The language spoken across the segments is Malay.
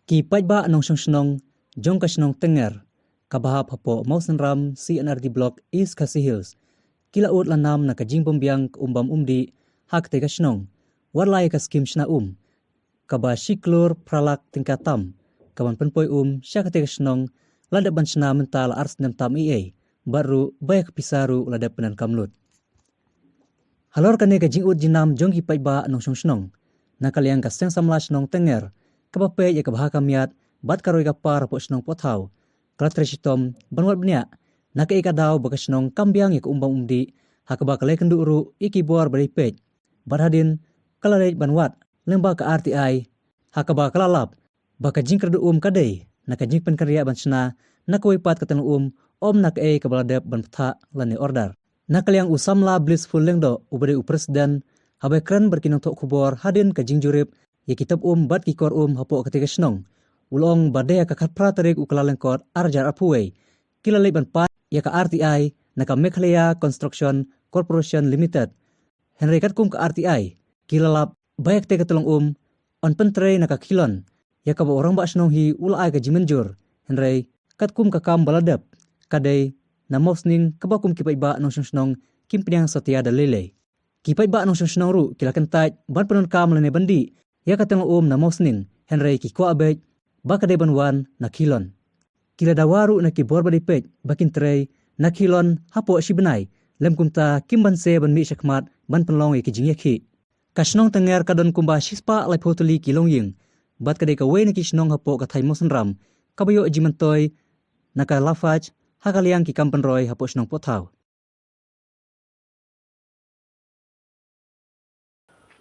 Ki pajba nong snong jong ka snong tenger kabahap hapo Mausen Ram CNRD Block East Khasi Hills kila ut lanam na kajing bombiang umbam umdi hak te ka snong warlai ka skim shna kaba shiklur pralak tingkatam kaban penpoi syaka te ka snong lada ban shna mental ars nem tam baru bayak pisaru lada penan kamlut halor kane ka jing ut jinam jong ki pajba nong snong nakaliang ka seng samla snong tenger kabape ya kabah kamiat bat karoi ka par po snong pothau kalatresitom banwat bnia naka ikadaw baga snong kambiang ya umbang umdi hakaba kalai kenduru iki bor bari pej barhadin kalalej banwat lemba ka RTI hakaba kalalap baka jingkrdu kadai naka jingpen karya bansna nakoi pat katang om nak kabaladep banptha lani order nakaliang usamla blissful lengdo ubade presiden habai kran berkinong tok kubor hadin ka jingjurip ya kitab bat kikor hapo ketika snong ulong badaya ka khatpra tarik ukalalengkot arjar apuwei kilalai ban pat ya ka RTI naka Meghalaya Construction Corporation Limited henry katkum ka RTI kilalap bayak te katulong on pentre naka kilon ya ka orang ba snong hi ulai ka jimenjur henry katkum ka kam baladap kadai na mosning kabakum kipaiba nong snong kimpiang satia dalele kipaiba nong snong ru kilakentai ban penon kam lene bandi ya katang na mosning henry ki ko abej bakade banwan na kilon kila dawaru na ki borba di pej bakin trei na kilon hapo sibenai lem kumta kimban se ban mi shakmat ban penlong ki jingyaki kasnong tenger kadon kumba shispa lai photoli kilong ying bat kade ka we na ki snong hapo ka thai mosen ram kabayo jimentoy naka lafaj hakaliang ki kampen roy hapo snong pothau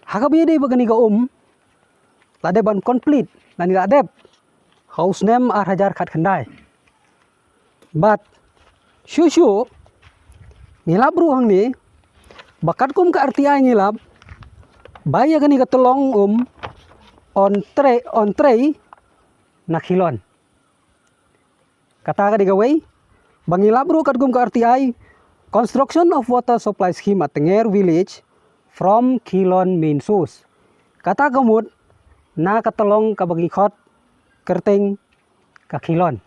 hakabiye de bagani ka lade ban complete nani ladep house name 8000 khat khandai but shushu ngilab ru hangni bakat kum ka RTI ngilab baya gani ka tolong on tray nakhilon kata ka digawai bangilab ru kat kum ka RTI construction of water supply scheme at Tenger village from Kilon main source kata kamut na katolong kabagi khot kerteng ka Kilon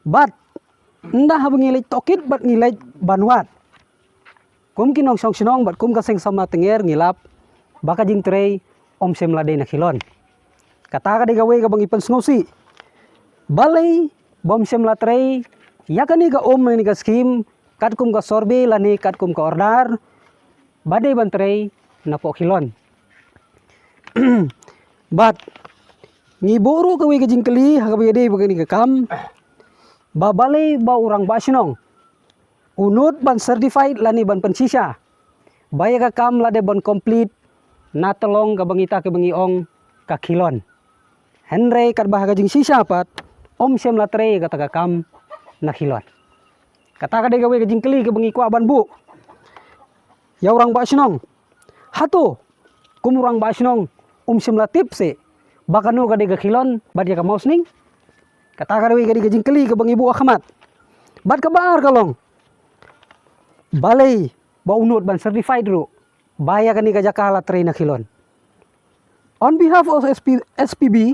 bat nda habangilej tokit bat ngilej banwat kum kinong song sinong bat kum ka seng sama Tenger ngilap baka jing trei semlade na Kilon kata ka digawe ka bangi pensnosi balai bom semla trei yakani ka ni ka skim kat kum ka sorbe lani kat kum ka ordar badai bantrei na po Kilon bat ngiburu kawi ka jingkeli hakabayade bagani ka kam babale ba urang basinong unut ban certified lani ban pensisa baya ka kam lade ban complete na telong ka bangita ka bangiong ka Kilon henry kat bahaga jing sisa pat sem latre kata ka kam na Kilon kata ka de gawe ka jingkeli ka bangi kwa ban bu ya orang basinong hato kumurang basinong simla tipse bakano ka de ka Kilon badya ka mausning kata ka de ka jingkeli ka bangi bu akhamat bad ka baar kalong balai ba unut ban certified ru baya kani ka jakala train na Kilon on behalf of SPB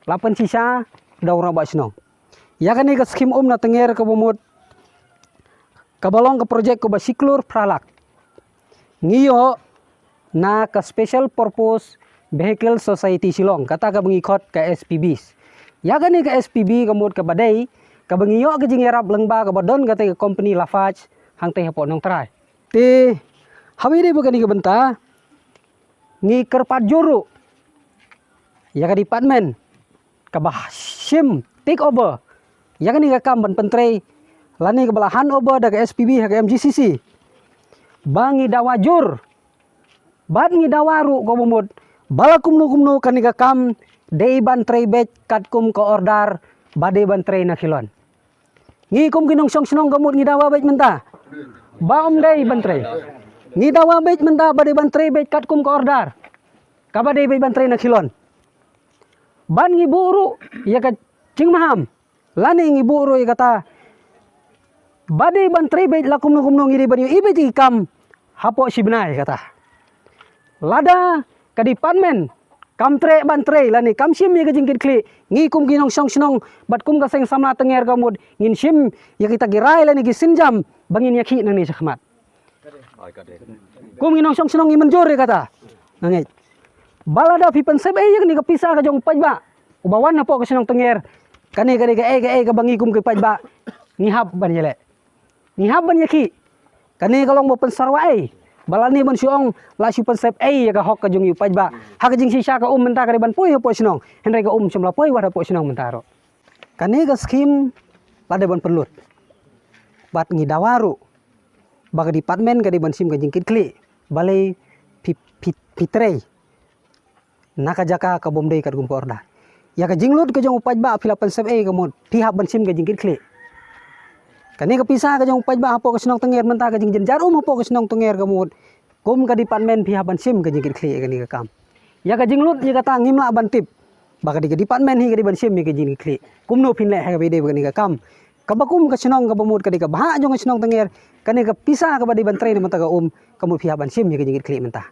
lapan sisa da orang basinong ya kani ka skim na Tenger ka bumut kabalong ka project ko ba siklur pralak ngiyo na ka special purpose vehicle society silong kata ka bangikot ka SPBs ya gani ka SPB kamut ka badai ka bangiyo ka jingerap lengba ka badon ka te company Lafaj hang te hapo nong try te hawide bagani ka benta ngi kerpat juru ya ka department ka bah sim take over ya gani ka kam ban pentrei lani ka bala handover da ka SPB ha ka MGCC bangi dawajur bat ngi dawaru ko bumut bala kumno kani ka kam dei ban trei bet kat kum ka ordar bade ban trei na Kilon ngi kum kinong song sinong gamut ngi dawa bet menta ba dei ban trei ngi dawa bet menta bade ban trei bet kat kum ka ordar ka bade bet ban trei na Kilon ban ngi buru ya ka cing maham lani ngi buru ya kata bade ban trei bet la kumno ngi de ban ibe ti kam hapo sibnai kata lada ka department kam tre ban tre la ni kam sim ye ka jingkit kli ngi kum ginong song snong bat kum ka seng samla tenger gamud ngin sim ya kita girai la ni gisinjam bangin ya ki nang ni sakhmat kum ginong song snong ngi menjor kata nangai balada pi pensep ye ni ka pisah ka jong pajba ubawan na po ka snong tenger kani ka bangi kum ke pajba ngihap ban yele ngihap ban ya ki kani kalong mo pensarwa balani ban siong la si pensep ya ka hok ka jong yu pajba ha ka jing sisa ka menta ka ban poi po snong henre ka semla poi wada po snong mentaro kani ka skim lade ban perlut bat ngi dawaru baga department ka di ban sim ka jingkit kli balai pitrei naka jaka ka bomdei ka gumpo orda ya ka jinglut ka jong pajba pila pensep ka mod pihak ban sim ka jingkit kli kani ka pisah ka jong pajba hapo ka snong tenger menta ka jing jarum hapo ka snong tenger ka mod kum ka department pihak ban sim ka jingkit kli kani ka kam ya ka jinglut ya ka ta ngimla ban tip baga di ka department hi ka di ban sim ka jingkit kli kum no pin le ha ka bede kani ka kam ka bakum ka snong ka bomod ka di ka bah jong ka snong tenger kani ka pisah ka badi ban train menta ka ka mod pihak ban sim ka jingkit kli menta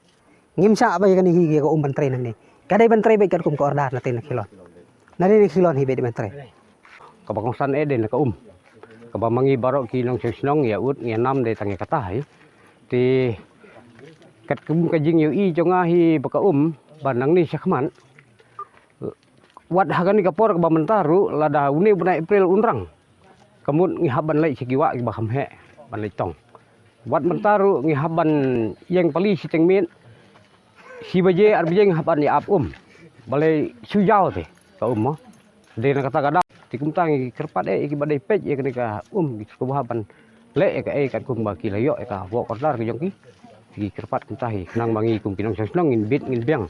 ngimsa ba kani hi ka ban train nang ni kadai ban train be ka kum ka orda na tin kilon nari ni kilon hi be ban train ka bakongsan eden ka kabamangi barok ki nong senong ya ut ngi nam de tangi katai ti kat kum ka jing yu i jonga hi baka banang ni sakman wat hagan ni kapor ka bamentaru lada uni buna april unrang kamut ngi haban lai sikiwa ki baham he ban lai tong wat mentaru ngi haban yang pali si tengmin si baje arbjeng haban ya balai sujau te ka mo de na kata kada tikum tangi kerpat iki badai pej ya kene ka gitu bahaban le ka kan kum ba ki layo ka wo kordar ki jongki ki kerpat kuntahi nang mangi kum pinong senong ngin bit ngin biang